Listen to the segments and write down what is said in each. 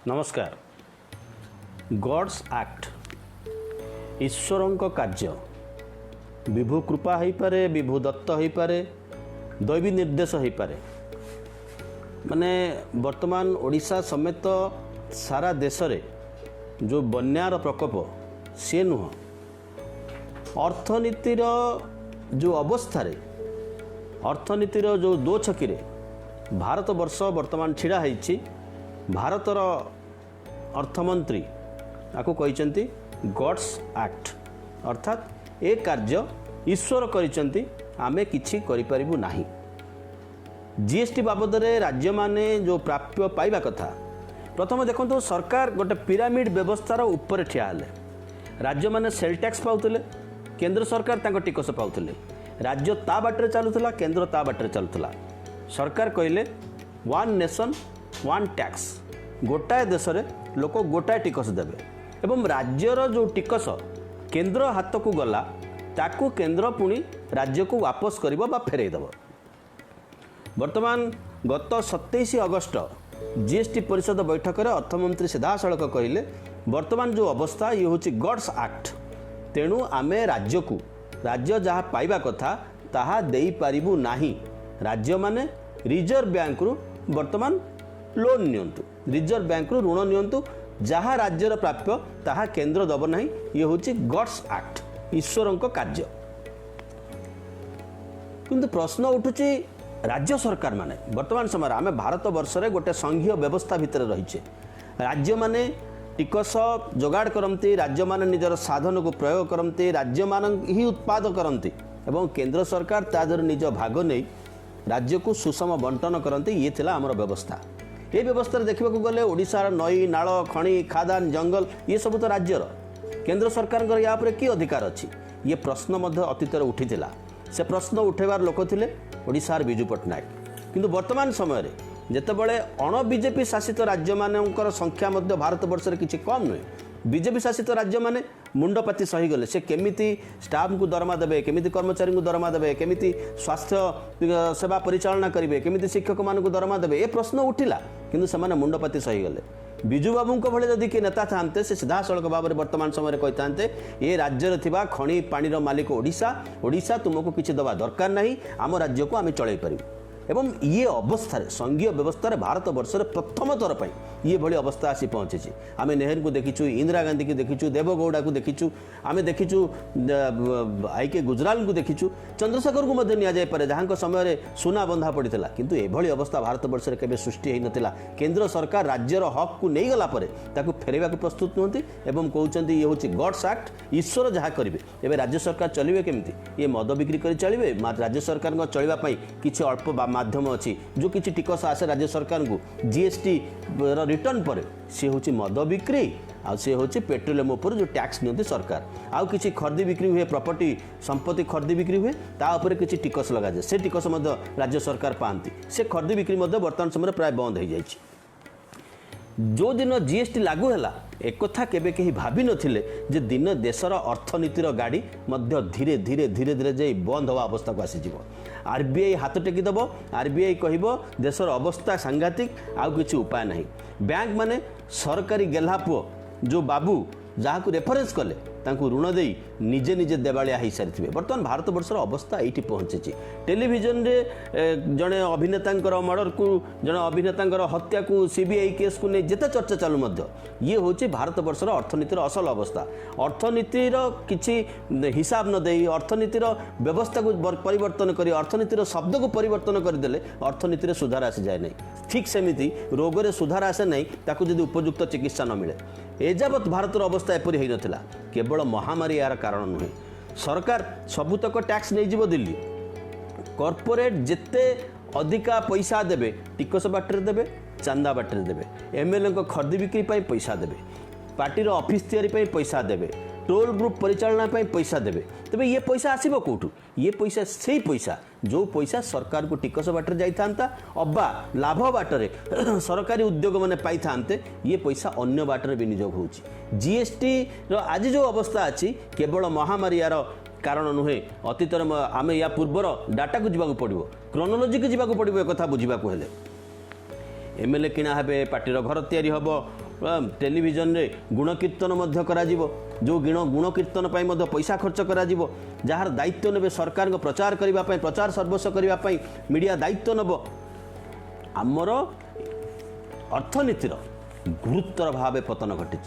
नमस्कार। Gods act ईश्वर कार्य विभु कृपा हो पारे, विभु दत्त हो पारे, दैवी निर्देश हो पारे। माने वर्तमान ओडिशा समेत सारा देश रे जो बन्यार प्रकोप सी नुह, अर्थनीतिर जो अवस्था रे, अर्थनीतिर जो दो छकी रे भारत वर्ष वर्तमान छिड़ा है। भारतर अर्थमंत्री आपको कहते गॉड्स एक्ट, अर्थात ए कार्य ईश्वर करिसेंती, आमे किछि करि परिबु नाही। जीएसटी बाबद रे राज्य माने जो प्राप्य पाइबा कथा, प्रथम देखो सरकार गोटे पिरामिड व्यवस्थार ऊपर ठिया हेले। राज्य माने सेल टैक्स पाउतले, केंद्र सरकार तांको टिकस पाउतले। राज्य ता बाटरे चलुतला, केंद्र ता बाटरे चलुतला। सरकार कहले वन नेशन वन टैक्स, गोटाए देश रे लोक गोटाए टिकस देबे एवं राज्यर जो टिकस केंद्र हाथ को गला ताकू केंद्र पुणी राज्य को वापस करिबो बा फेरई देबो। वर्तमान गत 27 अगस्त जीएसटी परिषद बैठक में अर्थमंत्री सीधासलख कहले वर्तमान जो अवस्था ये होची गॉड्स एक्ट, तेणु आमे राज्य को राज्य जहाँ पाइबा कथा ताहा देई पारिबु नाही। राज्य माने रिजर्व बैंक रु वर्तमान लोन नियंतु, रिजर्व बैंक रु ऋण नियंतु, जहाँ राज्यर प्राप्य ताहा केंद्र दब नाही। ये होची गॉड्स एक्ट, ईश्वर कार्य। किंतु प्रश्न उठुची राज्य सरकार माने वर्तमान समय आमे भारत वर्ष रे गोटे संघीय व्यवस्था भितर रहिछे। राज्य माने टिकस जोगाड़ करती, राज्य माने निजर साधन को प्रयोग करती, राज्य मान ही उत्पाद करती एवं केंद्र सरकार तादर निज भाग नहीं राज्य को सुषम बंटन करती। ये थिला हमर व्यवस्था। ये व्यवस्था देखा गले ओडिशार नई नाल खଣି खादान जंगल ये सब तो राज्यर, केंद्र सरकार या पर कि अधिकार अच्छी ये प्रश्न मध्य अतीत उठीला। से प्रश्न उठेबार लोक थिले ओडिशार बिजू पट्टनायक। किंतु वर्तमान समय रे जेतेबेले अण बीजेपी शासित राज्य मानकर संख्या मध्य भारत वर्ष रे किछि कम नुहे। बीजेपी शासित राज्य माने मुंडपाती सही गले से केमिति स्टाफ को दरमा देबे, केमिति कर्मचारी को दरमा देबे, केमिति स्वास्थ्य सेवा परिचालना करिवे, केमिति शिक्षक मान को दरमा देबे, ए प्रश्न उठिला। किंतु से मुंडपाती सही गले। विजु बाबू भले जदि किए नेता था से सीधासलख भाव में वर्तमान समय कही था ये राज्य थिबा खଣି पानीर मालिक ओडिशा, ओडिशा तुमको किसी दवा दरकार नहीं, आम राज्य को आम चल पारू। एवं ये अवस्था संघीय व्यवस्था भारत वर्ष प्रथम थर पर ये भली अवस्था आसी पहुँची। आम नेहरू को देखीचु, इंदिरा गांधी को देखीचु, देवगौड़ा को देखीचु, आम देखीचु आईके गुजराल को देखीचु, चंद्रशेखर को निजापे जहाँ समय सुना बंधा पड़ता। किंतु एभली अवस्था भारत वर्ष केबे सृष्टि होई नथिला। केंद्र सरकार राज्यर हक को नहीं गला परे ताकू फेरवा प्रस्तुत नुहति एवं कहते ये हूँ गॉड्स एक्ट, ईश्वर जहाँ करेंगे। एवं राज्य सरकार चलिए केमती, ये मद बिक्री कर चलिए। राज्य सरकार चलवाई किसी अल्प माध्यम अच्छी जो किसी टिकस आसे राज्य सरकार को जीएसटी रिटर्न पर सी हूँ मद बिक्री आ सी हूँ पेट्रोलियम उपर जो टैक्स नियंती सरकार। आउ किसी खरीदी बिक्री हुए, प्रॉपर्टी संपत्ति खरीदी बिक्री हुए ता ऊपर किसी टिकस लगा जाए, से टिकस राज्य सरकार पाती। से खरीदी बिक्री वर्तमान समय प्राय बंद हो जाए। जो दिन जीएसटी लागू है एक कथा केबे कहीं भाभी नथिले जे दिन देशर अर्थनीतिर गाड़ी मध्य धीरे धीरे धीरे धीरे जाई बंद हवा अवस्था को आसीज। आरबीआई हाथ टेकी दब, आरबीआई कहब देशर अवस्था सांघातिक, आउ किछि उपाय नहीं। बैंक माने सरकारी गेल्हा पुओ जो बाबू जहाँ को रेफरेंस कले तांकु ऋण दे निजे निजे देवालिया हो सारी। बर्तमान भारत वर्षर अवस्था ये पहुँची। टेलीविजन रे जड़े अभिनेता मर्डर को, जड़े अभिनेता हत्या को, सीबीआई केस को नहीं जिते चर्चा चालू मध्य ये हूँ भारत वर्षर अर्थनीतिर असल अवस्था। अर्थनीतिर किसी हिसाब न दे, अर्थनीतिर व्यवस्था को परिवर्तन कर, अर्थनीतिर शब्द को परिवर्तन करदे अर्थनीतिर सुधार आसी जाए नहीं। ठीक सेमिति रोगरे सुधार आसे नहीं ताकू जदि उपयुक्त चिकित्सा न मिले। एजावत भारतर अवस्था एपरी हो नथिला। केवल महामारी यार कारण नुहे। सरकार सबुतक टैक्स नहीं जीव दिल्ली, कॉर्पोरेट जिते अधिका पैसा देबे टिकस बाटर देबे, चांदा बाटर देबे, एमएलए को खरीदी बिक्री पाई पैसा देबे, पार्टी रो ऑफिस तैयारी पाई पैसा देबे, टोल ग्रुप परिचालना पाई पैसा देबे। तबे ये पैसा आसीबो कोठु? ये पैसा से पैसा जो पैसा सरकार को टिकस बाटर जाई थांता अबा लाभ बाटरे सरकारी उद्योग माने पाई थांते, ये पैसा अन्य बाटरे विनियोग होची। जीएसटी रो आज जो अवस्था अछि केवल महामारी यार कारण नुहे। अतीत आम या पूर्वर डाटा को जीवा पड़ो, क्रोनोलोजी को जीवा पड़ो। एक कथा बुझा हेले एमएलए किणा हे, पार्टी घर तैयारी हम, टेलीविजन रे गुण कीर्तन मध्य कराजिवो जो गुण कीर्तन पाई मध्य पैसा खर्च कराजिवो जार दायित्व नेबे सरकार को प्रचार करबा पई प्रचार सर्वस्व करबा पई मीडिया दायित्व नब आमर अर्थनीतिर गुरुतर भाव पतन घटी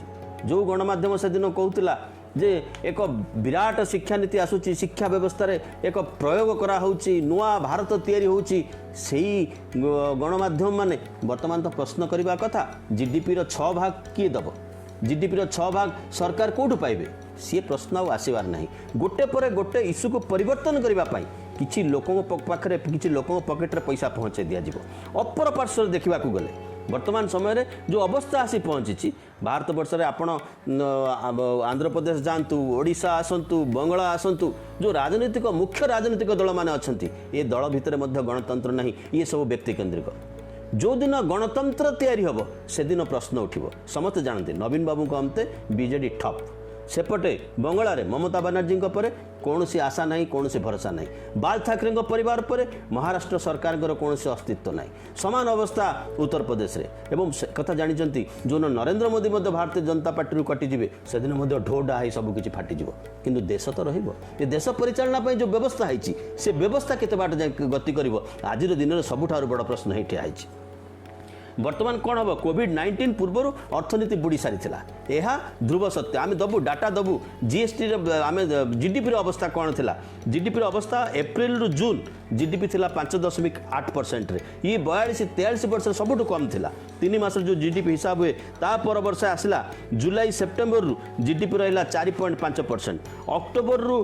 जो गणमाध्यम से दिन कहूला जे एक विराट शिक्षा नीति आसूची शिक्षा व्यवस्था रे एक प्रयोग करा होची नुआ भारत तैयारी होची सेही गणमाध्यम माने वर्तमान तो प्रश्न करबा कथा जीडीपी रो 6 भाग किए दब जीडीपी रो 6 भाग सरकार कोठु पाइबे सी प्रश्न आसबार नहीं गोटे पर गोटे इश्यू को परिवर्तन करबा पाई किछि लोकों पाखरे किछि लोकों पॉकेट रे पैसा पहुंचे दिया जिवो अपर पार्श्व देखा गले वर्तमान समय रे जो अवस्था आसी पहुंची भारत वर्ष में आपण आंध्र प्रदेश जातु ओडिशा आसतु बंगला आसतु जो राजनीतिक मुख्य राजनीतिक दल माने अछंती ये दल भितर मध्य गणतंत्र नहीं ये सब व्यक्ति केन्द्रिक जो दिन गणतंत्र तैयारी हम से दिन प्रश्न उठिबो समस्त जानते नवीन बाबू को हमते बीजेडी ठप सेपटे बंगला रे ममता बनर्जी पर कौन सी आशा नहीं कौन सी भरोसा नहीं बाल ठाकरे परिवार पर महाराष्ट्र सरकार कौन सी अस्तित्व नहीं समान अवस्था उत्तर प्रदेश रे एवं कथा जानी जो नरेंद्र मोदी भारतीय जनता पार्टी कटिजे से दिन ढो डा सब किसी फाटिज किंतु देश तो रही देश परिचालना जो व्यवस्था है से व्यवस्था केते बाट गति कर आज दिन में सबुठार बड़ प्रश्न ही ठिया वर्तमान कौन हम कोविड-19 पूर्वर अर्थनीति बुड़ी सारी यह ध्रुव सत्य आम दबु डाटा दबु जीएसटी आम जीडीपी अवस्था कौन थी जीडीपी अवस्था एप्रिल रु जून जीडीपी थिला 5.8% रे ये 42-43% सबुठ कम थिला 3 मास जो जीडीपी हिसाब हुए ता पर वर्ष आसला जुलाई सेप्टेम्बर रु जीडीपी रहिला 4.5% अक्टोबर रु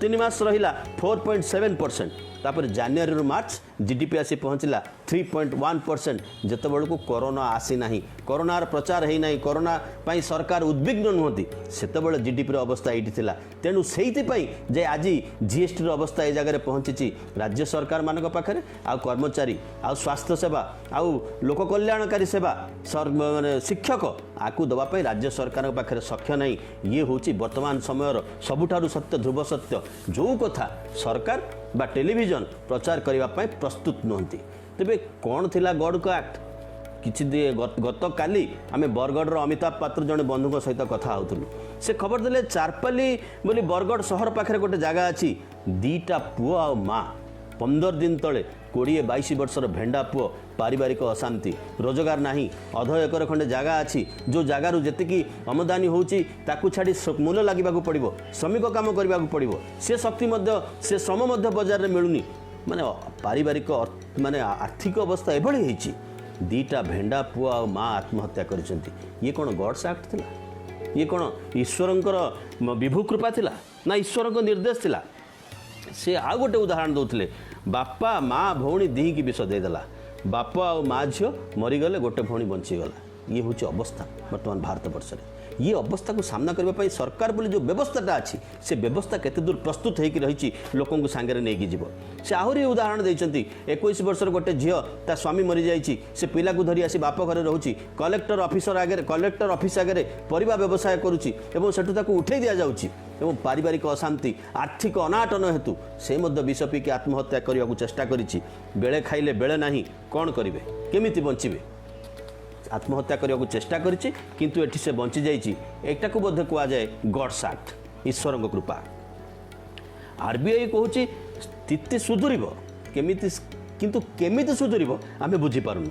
3 मास रहिला 4.7% तापर जनवरी रु मार्च जीडीपी आसी पहुँचला 3.1% जिते बड़क कोरोना आसी ना कोरोनार प्रचार है ना कोरोना पाई सरकार उद्विग्न नुहति से जीडीपी अवस्था ये तेणु से जे आज जीएसटी अवस्था ये जगह पहुँची राज्य सरकार मान पाखे आउ कर्मचारी आउ स्वास्थ्य सेवा आउ लोक कल्याणकारी सेवा माने शिक्षक आकु दवाई राज्य सरकार पाखे सख्य नहीं ये हूँ वर्तमान समय सबुठारु सत्य ध्रुव सत्य जो कथा सरकार बा टेलीविजन प्रचार करने प्रस्तुत नुहति तेबे कौन थिला गड़क एक्ट किछि गत काली आम बरगढ़ अमिताभ पात्र जड़े बंधु सहित कथा होलु से खबर देले चारपाली बोली बरगढ़ सहर पाखे गोटे जगह अच्छी दीटा पुआ आ माँ 15 दिन तले 20-22 वर्षर भेंडा पुओ पारिवारिक अशांति रोजगार नहीं अध एकर खंडे जगह अच्छी जो जगार जी आमदानी होची ताकू छाड़ी मूल्य लगे पड़ो श्रमिक काम करने पड़ो से शक्ति से श्रम बजार में मिलूनी माने पारिवारिक माने आर्थिक अवस्था एभली होईची दीटा भेंडा पुआ और माँ आत्महत्या करिसेंती ये कौन गॉड्स एक्ट थिला ये कौन ईश्वरंकर विभु कृपा थिला ना ईश्वर निर्देश थिला से आउ गोटे उदाहरण दौले बापा माँ भौणी दी की विष देदेला बापा और माँ झील मरीगले गोटे भौणी बंचीगला ये हूँ अवस्था बर्तमान भारत वर्ष में ये अवस्था को सामना करने सरकार बोली जो व्यवस्थाटा अच्छी से व्यवस्था केते दूर प्रस्तुत होकर रही लोकों को सांगे नहीं जीव से आहरी उदाहरण देते 21 वर्षर गोटे झील ता स्वामी मरी जाइए से पिला को धरी आसी बाप घरे रोची कलेक्टर ऑफिसर आगे कलेक्टर ऑफिस आगे परिवा व्यवसाय करुच्ची सेठू उठे दि जाऊँगी एवं पारिवारिक अशांति आर्थिक अनाटन हेतु से विष पीके आत्महत्या करने को चेष्टा करिछि बेले खाइले बेले नहीं कौन करेंगे केमिति बंचिबे आत्महत्या करने को चेष्टा करिछि किंतु एठी से बंची जाइछि एटा को बोध कुआ जाए गॉड्स एक्ट ईश्वर कृपा आरबीआई कहूछि स्थिति सुधुरिबो केमिति किंतु केमिति सुधुरिबो आमे बुझी पारुनु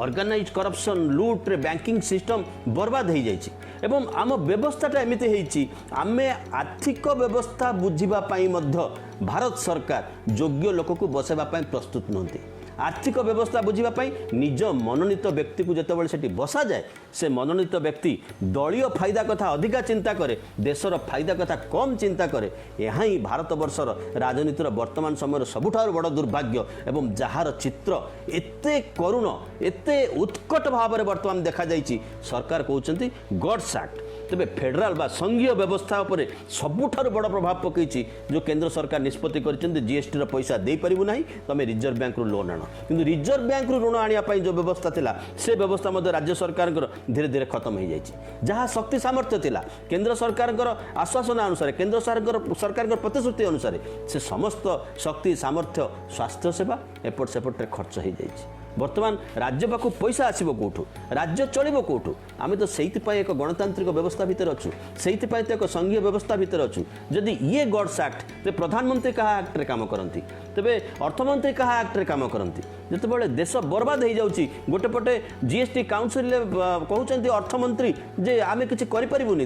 ऑर्गेनाइज करप्शन लूट रे बैंकिंग सिस्टम बर्बाद हो जाइछि एवं आम व्यवस्थाटा एमिति होइछि आमे आर्थिक व्यवस्था बुझिबा पई मध्य भारत सरकार योग्य लोक को बसेबा पई प्रस्तुत नहंती आर्थिक व्यवस्था बुझापी निज मनोनीत व्यक्ति को जिते से बसा जाए से मनोनीत व्यक्ति दलीय फायदा कथा अधिका चिंता करे देशर फायदा कथा कम चिंता करे यहाँ ही भारत वर्षर राजनीतिर वर्तमान समय सबुठार बड़ दुर्भाग्य एवं जार चित्र एते करुण एते उत्कट भाव में वर्तमान देखा जाइए सरकार कहते गॉड्स एक्ट तेरे फेडराल बा संघीय व्यवस्था पर सबुठार बड़ प्रभाव पकई जो केंद्र सरकार निष्पत्ति कर जीएसटी पैसा दे पारू ना तुम रिजर्व बैंक रु लोन आण किंतु रिजर्व बैंक रु ऋण आने जो व्यवस्था थिला से व्यवस्था राज्य सरकार धीरे धीरे खत्म हो जाए जहाँ शक्ति सामर्थ्य थिला केंद्र सरकार आश्वासन अनुसार केंद्र सरकार प्रतिश्रुति अनुसार से समस्त शक्ति सामर्थ्य स्वास्थ्य सेवा एपट सेपटे खर्च हो जाए बर्तमान राज्य पाखु पैसा आसब कौटू राज्य चलो कौटू आम तो से एक गणतांत्रिक व्यवस्था भितर अच्छु से तो एक संघीय व्यवस्था भितर अच्छु जदि ये गड्स एक्ट तो प्रधानमंत्री क्या एक्ट रे काम करती तेरे अर्थमंत्री क्या एक्ट रे काम करती जितेबाला देश बर्बाद हो जाऊँगी गोटे पटे जीएसटी काउंसिल कहते अर्थमंत्री जे आम कि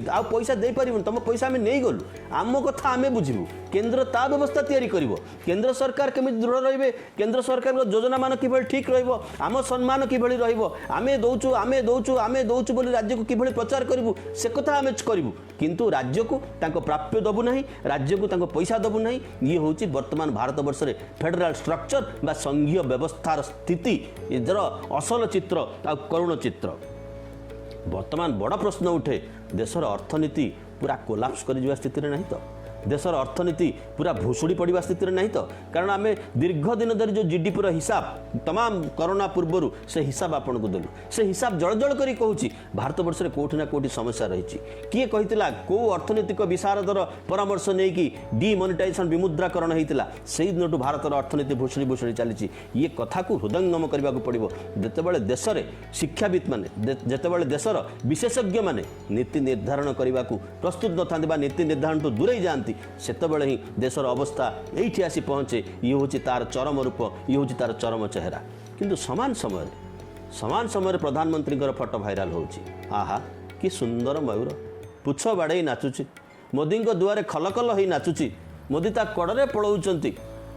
आ पैसा दे पारूँ तुम पैसा आम नहीं गलु आम कथा आम बुझू केन्द्र ता व्यवस्था तैयारी कर केन्द्र सरकार केमी दृढ़ रे केन्द्र सरकार योजना मान कि ठीक रम सम्मान कि आमे दौचु आमे दौचु आमे दौचु बोली राज्य को किभली प्रचार करूँ से कथा आम करूँ किंतु राज्य को प्राप्य दबु ना राज्य को पैसा दबु ना ये हूँ वर्तमान भारत वर्ष में फेडराल स्ट्रक्चर बा संघीय व्यवस्थार स्थिति इधर असल चित्र आ करुण चित्र वर्तमान बड़ प्रश्न उठे देशर अर्थनीति पूरा कोलाप्स कर स्थित नहीं तो देशर अर्थनीति पूरा भुशुड़ी पड़ा स्थित नहीं तो कारण आम दीर्घ दिन धरी जो जीडीपी हिसाब तमाम कोरोना पूर्वर से हिसाब आपन को देलु से हिसाब जड़ जड़ करी कहूँ भारत वर्ष में कोठी ना कोठी समस्या रही किए कही कौ अर्थनैतिक विशारदर परामर्श नहीं कि डिमोनेटाइजेशन विमुद्राकरण होता से दिन भारत अर्थनीति भुशुड़ी भुशुड़ी चली ये कथा को हृदयंगम करने को पड़ो जितेबाला देश में शिक्षाविद मैंने जितेबाला देशर विशेषज्ञ मैंने नीति निर्धारण करने को प्रस्तुत न था नीति निर्धारण तो दूरे जाती सेतबेले ही देशर अवस्था यही आसी पहुँचे ये हूँ तार चरम रूप ये हूँ तार चरम चेहरा किंतु समान समय प्रधानमंत्री फोटो भाइराल होची आहा कि सुंदर मयूर पुछ बाड़े नाचुची मोदी दुआरे खलखल हो नाचुची मोदी ता कड़े पड़ाऊँच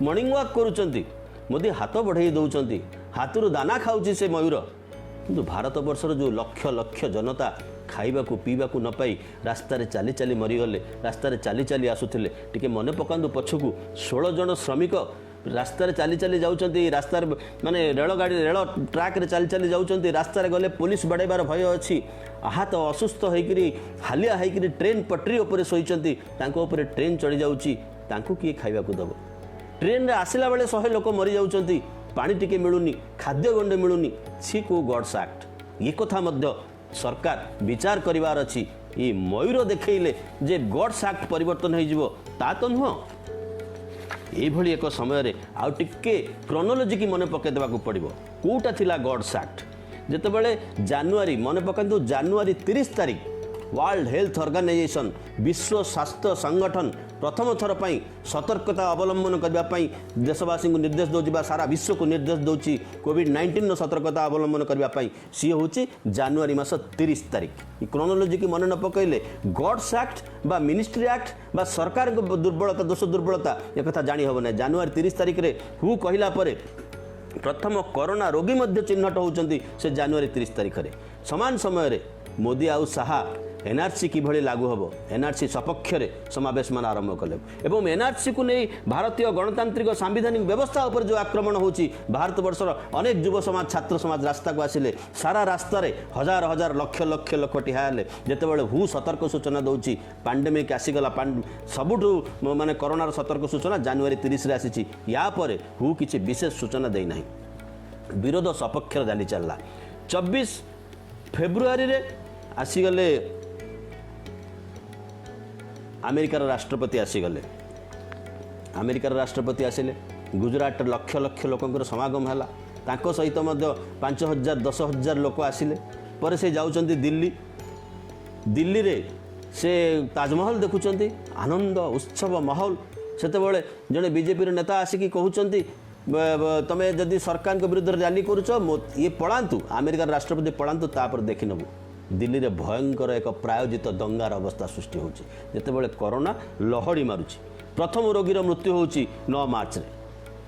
मर्निंग वाक करुँच मोदी हाथ बढ़ाई दौरान हाथरू दाना खाऊँ से मयूर किंतु भारत वर्षर जो लक्ष लक्ष जनता खाइबा पीवाकू न पाई रास्तार चाली चाली मरीगले रास्तार चाली चाली आसुले टिके मन पकांदु पछकू 16 जन श्रमिक रास्तार चाली चाली जाउछंती रास्तार माने रेल ट्रैक रे चाली चाली जाउछंती रास्तार गले पुलिस बाड़ेबार भय अछि आहत असुस्थ होइकरी हालिया होइकरी ट्रेन पटरी ऊपर सोइछंती तांको ऊपर ट्रेन चढ़ी जाउची तांको किए खाइबाकू दबो ट्रेन रे आसिला बेले 100 लोक मरी जाउछंती पानी टिके मिलुनी खाद्य गंडे मिलुनी छि को गड्स एक्ट ये कथा मध्य सरकार विचार करिवार अछि ये मयूर देखैले जे गड्स एक्ट परिवर्तन हो ता तो नुह ये भली एक समय रे आउ टिके क्रोनोलॉजी की मन पके देबा को पड़िबो कोटा थिला गड्स एक्ट जेतेबेले जनवरी मन पकांतु जनवरी 30 तारिख वर्ल्ड हेल्थ ऑर्गेनाइजेशन विश्व स्वास्थ्य संगठन प्रथम थर पर सतर्कता अवलंबन करने देशवासी को निर्देश दौर सारा विश्व को निर्देश दौर कोविड-19 सतर्कता अवलंबन करने सी हूँ जनवरी मास 30 तारिख क्रोनोलॉजी की मन न पकड़े गड्स एक्ट बा मिनिस्ट्री एक्ट बा सरकार दुर्बलता दोष दुर्बलता एक जानी हम ना जनवरी 30 तारिख में हु कहला प्रथम कोरोना रोगी मध्य चिन्हट होती से जनवरी 30 तारिख में समान समय मोदी आउ साहा एनआरसी किभली लागू हम एनआरसी सपक्ष समावेश मान आरंभ कले एवं एनआरसी को नहीं भारतीय गणतांत्रिक सांविधानिक व्यवस्था उपर जो आक्रमण होची भारत वर्षर अनेक युव समाज छात्र समाज रास्ता को आसिले सारा रास्तार हजार हजार लक्ष लक्ष लोक ठियाले जितेबाला हु सतर्क सूचना दौची पांडेमिक आसीगला सबुठू माने कोरोनार सतर्क सूचना जनवरी 30 आसी या पर हु किसी विशेष सूचना देना विरोध सपक्ष जाली चलला 24 फेब्रुआरी रे आसीगले अमेरिकार राष्ट्रपति आसीगले अमेरिकार राष्ट्रपति आसिले गुजरात लक्ष लक्ष लोकंर समागम है तांको सहित 5000 10,000 लोक आसिले पर से जाउचंती दिल्ली रे से ताजमहल देखुचंती आनंद उत्सव माहौल सेतेबेले जड़े बीजेपी नेता आसिकी कहउचंती तमे जदि सरकार के विरुद्ध रैली करुच ये पलांतु अमेरिकार राष्ट्रपति पलांतु तापर देखि नबु दिल्ली रे भयंकर एक प्रायोजित दंगार अवस्था सृष्टि होची जेतेबेले कोरोना लहड़ी मारुची प्रथम रोगीर मृत्यु होची 9 मार्च रे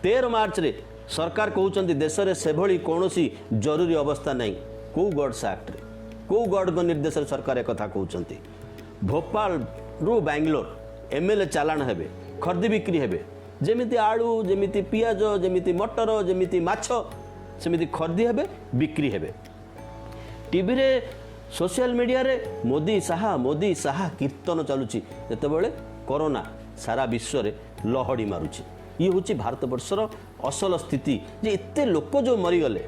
13 मार्च रे सरकार कहउचंती देश रे सेभली कोनोसी जरूरी अवस्था नहीं को गड्स एक्ट रे को गड को निर्देश रे सरकार एक कथा कहउचंती भोपाल रु बेंगलोर एमएलए चालान हेबे खर्दी बिक्री हेबे जेमिति आलू जेमिति पियाज जेमिति मटर जेमिति माछ सेमिति खर्दी हेबे बिक्री हेबे टीवी रे सोशल मीडिया रे मोदी साहा कीर्तन चलुची जेतेबेले कोरोना सारा विश्व रे लहड़ी मारुची ये हूँ भारत वर्षर असल स्थिति जे एते लोक जो मरीगले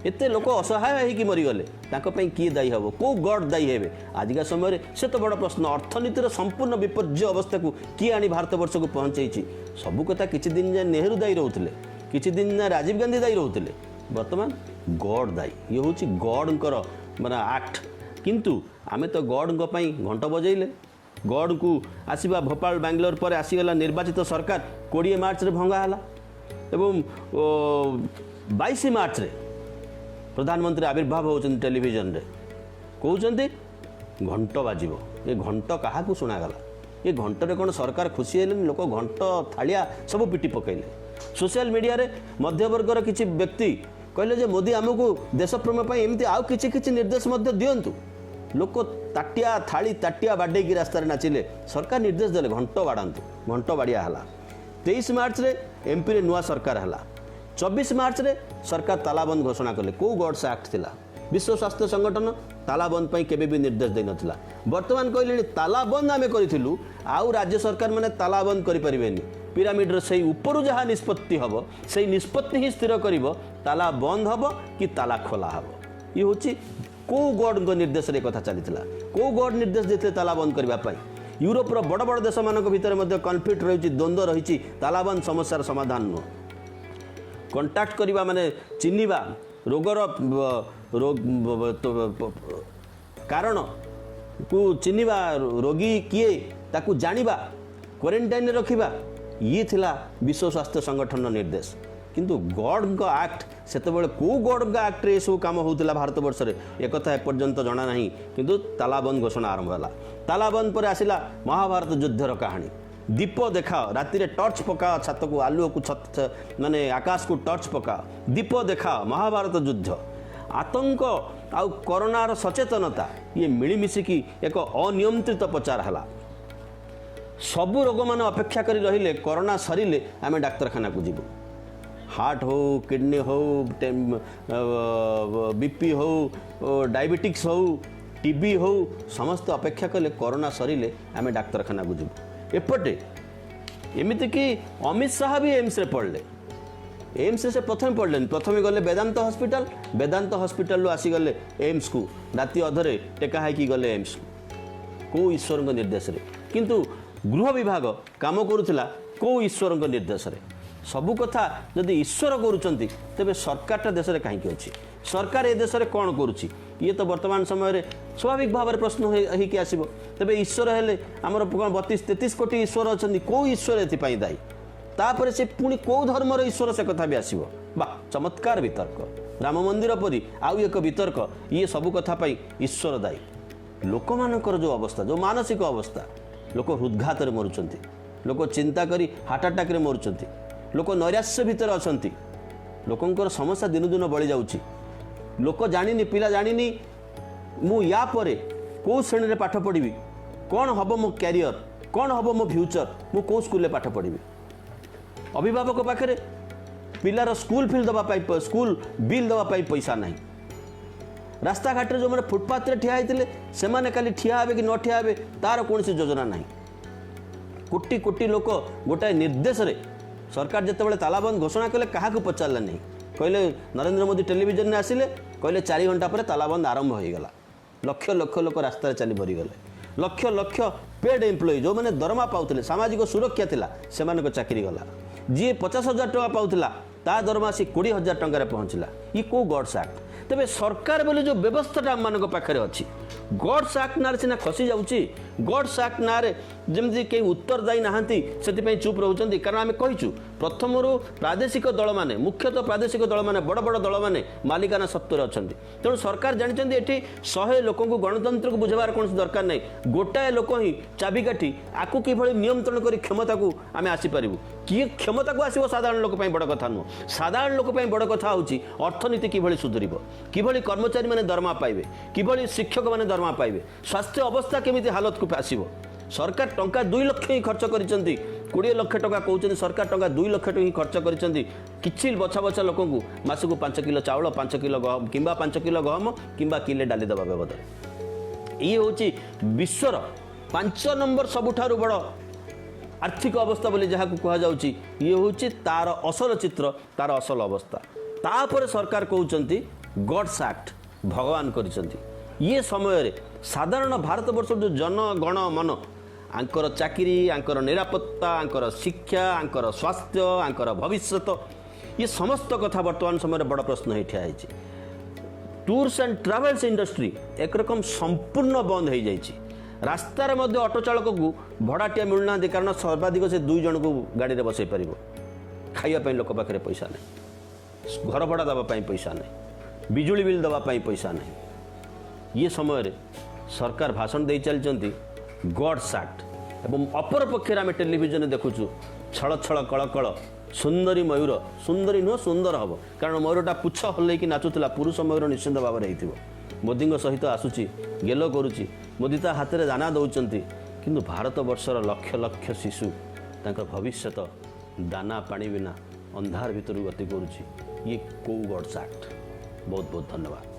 एते लोक असहाय होगी मरीगले किए दायी हम कौ गड दायी हे आजिका समय से तो बड़ प्रश्न अर्थनीतिर संपूर्ण विपर्य अवस्था को किए आनी भारत वर्ष को पहुँचे सबू कथा किसी दिन जाए नेहरू दायी रोते किसी दिन राजीव गांधी दायी रोते बर्तमान गॉड दायी ये हूँ गॉडंकर माने आक्ट किंतु आमे तो गॉड घंट बजेले गॉड को आसवा भोपाल बांग्लोर पर आसीगला निर्वाचित सरकार 20 मार्च रे भंगा हला एवं 22 मार्च रे प्रधानमंत्री आविर्भाव होचन टेलीविजन रे कहउचंती घंट बाजिबो ये घंट काहा को सुनागला ये घंट रे कोन सरकार खुशी हेले लोक घंट थालिया सब पिटी पकैले सोशल मीडिया रे मध्यवर्गर किछि व्यक्ति कहले जे मोदी आमको देश प्रेम पर एमती आउ किछि निर्देश मध्य दियंतु लोक ताटिया थाली ताटिया बाडे की रास्ता नाचिले सरकार निर्देश देले घंट बाड़ातु घंट बाड़िया हला 23 मार्च रे एमपी रे नुआ सरकार हला 24 मार्च रे सरकार तालाबंद घोषणा कले को गॉड्स एक्ट थिला विश्व स्वास्थ्य संगठन तालाबंद पई केबे भी निर्देश दे नथिला वर्तमान कहले तालाबंद आमे करिथिलु आउ राज्य सरकार माने तालाबंद करि परिबेनी पिरामिड रे सही ऊपर जहाँ निष्पत्ति हम से निष्पत्ति ही स्थिर कर ताला बंद हम कि ताला खोला हम ये हूँ कौ गॉड निर्देश रे कथा चली कौ गॉड निर्देश देते ताला बंद करने यूरोपर बड़ बड़ देश मान भितर कन्फ्लिक्ट रही द्वंद्व रही तालाबंद समस्यार समाधान नुह कंटाक्ट करवा माने चिन्हिबा रोगर कारण को चिन्हिबा रोगी किए ताकू जानिबा क्वारंटाइन रखिबा ये थिला विश्व स्वास्थ्य संगठन निर्देश किंतु गॉड एक्ट से कौ गॉड एक्ट रे सब कम होता भारत वर्ष में एक एपर्यंत जना ना किंतु तालाबंद घोषणा आरंभ है तालाबंद पर आसिला महाभारत युद्धर कहानी दीप देखाओ राति रे टर्च पकाओ छत को आलुओ को छत माने आकाश को टर्च पकाओ दीप देखाओ महाभारत युद्ध आतंक आउ कोरोनार सचेतनता ये मिलमिशिकी एक अनियंत्रित प्रचार है सबु रोग मान अपेक्षा करी रहिले कोरोना सरिले आमे डाक्तरखाना को जीवु हार्ट हो किडनी हो बीपी हो डायबिटिक्स हो टीबी हो समस्त अपेक्षा कले कोरोना सरिले आमे डाक्तरखाना को जीवु एपटे एमिति कि अमित शाह भी एम्स रे पढ़ले एम्स से प्रथम पढ़ले प्रथम गले वेदांत हॉस्पिटल आसी गले एम्स को राति अधरे टेका है कि गले एम्स को ईश्वर निर्देश रे किंतु गृह विभाग काम करुला कौ ईश्वर निर्देश रे सबु कथा जदि ईश्वर करुचंती तेबे सरकारटा देश रे कहीं अच्छी सरकार ए देश रे कौन करुची ये तो वर्तमान समय रे स्वाभाविक भाव प्रश्न होइकि आसीबो तेबे ईश्वर हेले हमर 32-33 कोटी ईश्वर अछंती कौ ईश्वर एथि दायी तापर से पुणी कौ धर्मर ईश्वर से कथा भी आसीबो बा चमत्कार वितर्क राम मंदिर परी आउ एक वितर्क ये सबु कथा पाई ईश्वर दायी लोक मानकर जो अवस्था जो मानसिक अवस्था लोक हृदघात मरुंच लोक चिंता करी हार्ट अटैक मरुंच लोक नैराश्य भितर अच्छा लोकंर समस्या दिन दिन बढ़ी जाऊँगी लोक जानी पिला जानी मु या परे कौ श्रेणी में पाठ पढ़ी कौन हम मो क्यारियर कौन हम मो फ्यूचर मु कौ स्कूल पाठ पढ़ी अभिभावक पाखे पिलार स्कूल फील दवाई स्कूल बिल दवाई पैसा नहीं रास्ता घाट जो मैंने फुटपाथ रे ठिया होते से मैंने खाली ठिया हे कि न ठिया हे तार कौन योजना ना कोटी कोटी लोक गोटाए निर्देश रे सरकार जिते तालाबंद घोषणा कले क्या पचारा नहीं कहले नरेंद्र मोदी टेलीविजन में आसिले कहले 4 घंटा पर तालाबंद आरंभ हो गला लक्ष लक्ष लोक रास्ता चली भरीगले लक्ष लक्ष पेड एम्प्लॉई जो मैंने दरमा पाते सामाजिक सुरक्षा थिला से चाकरी गला जी 50,000 टका पाउथिला ता दरमा सी 20,000 टंका पहुँचला ये कौ गॉड्स एक्ट तेबे सरकार बोले जो व्यवस्थाटा आम पाखे अच्छी गॉड्स एक्ट ना सीना खसी जाऊँगी गॉड्स एक्ट ना जमी कहीं उत्तरदायी नहांती से चुप रोचंती कारण आम कहीचु प्रथम प्रादेशिक दल माने मुख्यतः प्रादेशिक दल माने बड़ बड़ दल माने मालिकाना सत्वर अच्छा तेणु सरकार जानते ये 100 लोक गणतंत्र को बुझार कौन दरकार नहीं गोटाए लोक ही चाबिकाठी आपको किभली नियंत्रण कर क्षमता को आम आसीपारू किए क्षमता को आसो साधारण लोक बड़ कथा नुह साधारण लोक बड़ कथा हूँ अर्थनीति किभली सुधर किभली कर्मचारी माने दरमा पाइबे किभली शिक्षक माने दरमा पाइबे स्वास्थ्य अवस्था केमिति हालत को आसीबो सरकार टंका 2 लाख ही खर्च करिसेंती 20 लाख टका कहते सरकार टंका 2 लाख ही खर्च करिसेंती किछि बछा बछा लोक को मासको 5 किलो चाउल 5 किलो गहम किंबा 5 किलो गहम किंबा किले डाली दबा बाबद ये होची विश्वर 5 नंबर सबुठारु बड़ आर्थिक अवस्था बोली जहाँ कह जाउची ये होची तार असल चित्र तार असल अवस्था तापर सरकार कहउचंती गॉड्स एक्ट भगवान करिसेंती ये समय रे साधारण भारत वर्ष जो जनगण मन आंकर चाकरी आंकर निरापत्ता आंकर शिक्षा आंकर स्वास्थ्य आंकर भविष्यत ये समस्त कथा वर्तमान समय बड़ प्रश्न ही ठिया टूर्स एंड ट्रावेल्स इंडस्ट्री एक रकम संपूर्ण बंद हो जाइए रास्तार मध्य ऑटो चालक को भड़ाटिया मिलूना कारण सर्वाधिक से 2 जन को गाड़ी में बसई पार खावाई लोक पाखे पैसा नहीं घर भड़ा देवाई पैसा नहीं बिजुली बिल देवाई पैसा नहीं ये समय सरकार भाषण दे चलती गॉड्स एक्ट एवं अपर पक्षर आम टेलीविजन देखुचु छल छल कल कल सुंदरी मयूर सुंदरी नुह सुंदर हम कारण मयूरटा पुछ हल्लैक नाचुला पुरुष मयूर निश्चिंत भाव में मोदी सहित आसूची गेल करुच्ची मोदी ता हाथ में दाना दौरान किंतु भारत वर्षर लक्ष लक्ष शिशु तांकर भविष्यत दाना पानी बिना अंधार भितर गति करुच्ची ये कौ गॉड्स एक्ट बहुत बहुत धन्यवाद।